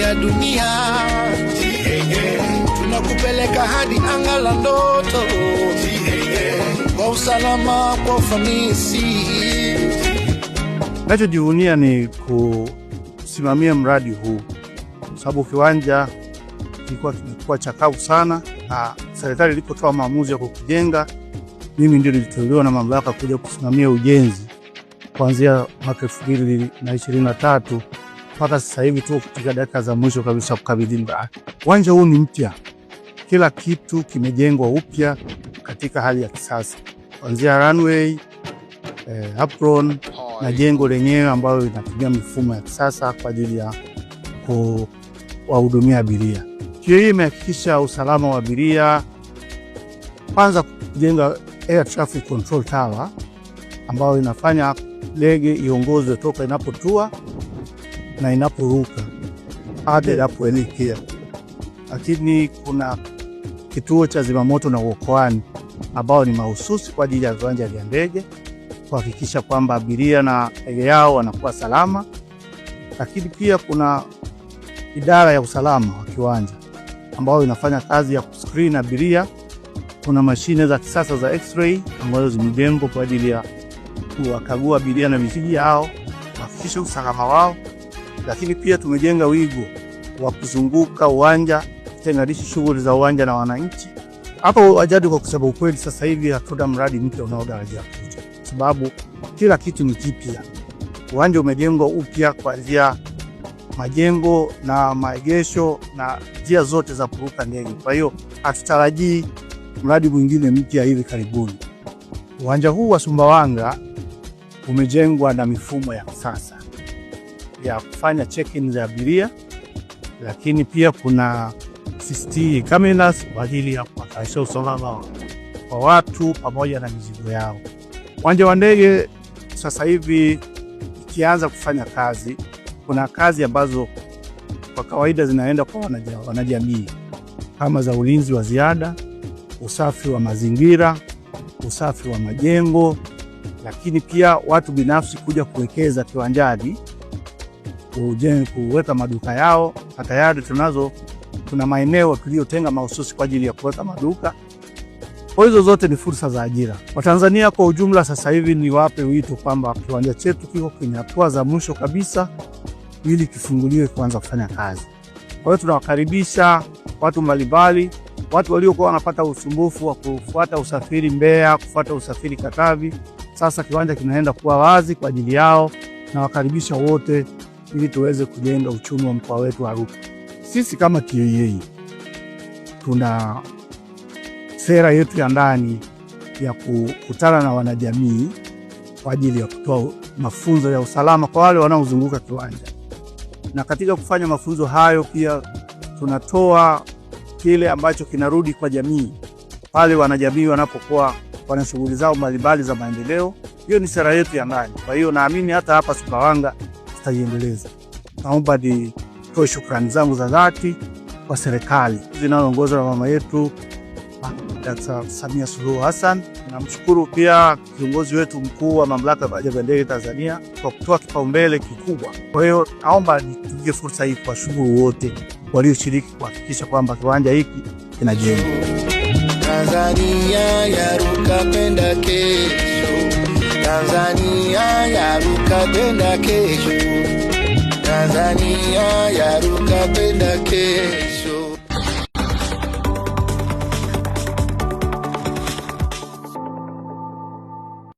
ya dunia. Tunakupeleka hadi anga la ndoto, kwa usalama, kwa ufanisi. Nachojivunia ni kusimamia mradi huu, sababu kiwanja kilikuwa chakavu sana, na serikali ilipotoa maamuzi ya kukijenga, mimi ndio niliteuliwa na mamlaka kuja kusimamia ujenzi kuanzia mwaka 2023 mpaka sasa hivi tu katika dakika za mwisho kabisa kukabidhi mradi. Uwanja huu ni mpya, kila kitu kimejengwa upya katika hali ya kisasa, kuanzia runway, apron na jengo lenyewe ambalo linatumia mifumo ya kisasa kwa ajili ya kuwahudumia abiria. Hii imehakikisha usalama wa abiria. Kwanza kujenga air traffic control tower ambayo inafanya ndege iongozwe toka inapotua na inaporuka hadi inapoelekea. Lakini kuna kituo cha zimamoto na uokoaji ambao ni mahususi kwa ajili ya viwanja vya ndege, kuhakikisha kwamba abiria na ndege yao wanakuwa salama. Lakini pia kuna idara ya usalama wa kiwanja ambayo inafanya kazi ya kuscreen abiria. Kuna mashine za kisasa za x-ray ambazo zimejengwa kwa ajili ya kuwakagua abiria na mizigo yao, kuhakikisha usalama wao. Lakini pia tumejenga wigo wa kuzunguka uwanja, kutenganisha shughuli za uwanja na wananchi. Hapo ajadi, kwa kusema ukweli, sasa hivi hatuna mradi mpya unaotarajia kuja, sababu kila kitu ni kipya. Uwanja umejengwa upya kuanzia majengo na maegesho na njia zote za kuruka ndege. Kwa hiyo hatutarajii mradi mwingine mpya hivi karibuni. Uwanja huu wa Sumbawanga umejengwa na mifumo ya kisasa ya kufanya check-in za abiria, lakini pia kuna CCTV cameras kwa ajili ya kuhakikisha usalama kwa watu pamoja na mizigo yao. Uwanja wa ndege sasa hivi ikianza kufanya kazi, kuna kazi ambazo kwa kawaida zinaenda kwa wanajamii kama za ulinzi wa ziada, usafi wa mazingira, usafi wa majengo, lakini pia watu binafsi kuja kuwekeza kiwanjani, kuweka maduka yao. Tayari tuna maeneo tuliyotenga mahususi kwa ajili ya kuweka maduka. Kwa hizo zote ni fursa za ajira kwa Tanzania kwa ujumla. Sasa hivi ni wape wito kwamba kiwanja chetu kiko kwenye hatua za mwisho kabisa ili kifunguliwe kuanza kufanya kazi. Kwa hiyo tunawakaribisha watu mbalimbali, watu waliokuwa wanapata usumbufu wa kufuata usafiri Mbeya, kufuata usafiri Katavi. Sasa kiwanja kinaenda kuwa wazi kwa ajili yao, na wakaribisha wote ili tuweze kujenga uchumi wa mkoa wetu wa Rukwa. Sisi kama TAA tuna sera yetu ya ndani ya kukutana na wanajamii kwa ajili ya kutoa mafunzo ya usalama kwa wale wanaozunguka kiwanja. Na katika kufanya mafunzo hayo pia tunatoa kile ambacho kinarudi kwa jamii pale wanajamii wanapokuwa wana shughuli zao mbalimbali za maendeleo. Hiyo ni sera yetu ya ndani. Kwa hiyo naamini hata hapa Sumbawanga tutaiendeleza. Naomba nitoe shukrani zangu za dhati kwa serikali zinazoongozwa na mama yetu Dr. Samia Suluhu Hassan. Namshukuru pia kiongozi wetu mkuu wa mamlaka ya ndege Tanzania kwa kutoa kipaumbele kikubwa. Kwa hiyo naomba nitumie fursa hii kwa shukuru wote walioshiriki kuhakikisha kwamba kiwanja hiki kinajengwa. Tanzania yaruka penda kesho, Tanzania yaruka penda kesho, Tanzania yaruka penda kesho.